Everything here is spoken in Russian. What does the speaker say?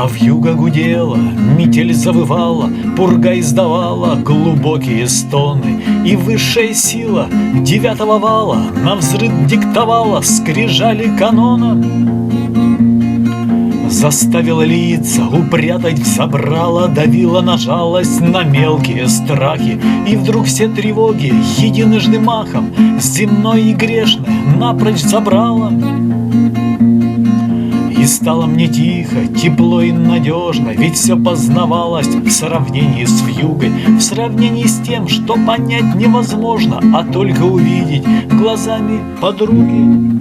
А вьюга гудела, метель завывала, пурга издавала глубокие стоны, и высшая сила девятого вала навзрыд диктовала скрижали канона. Заставила лица упрятать в забрало, давила на жалость, на мелкие страхи. И вдруг все тревоги единожды махом земной и грешной напрочь забрала. И стало мне тихо, тепло и надежно, ведь все познавалось в сравнении с вьюгой, в сравнении с тем, что понять невозможно, а только увидеть глазами подруги.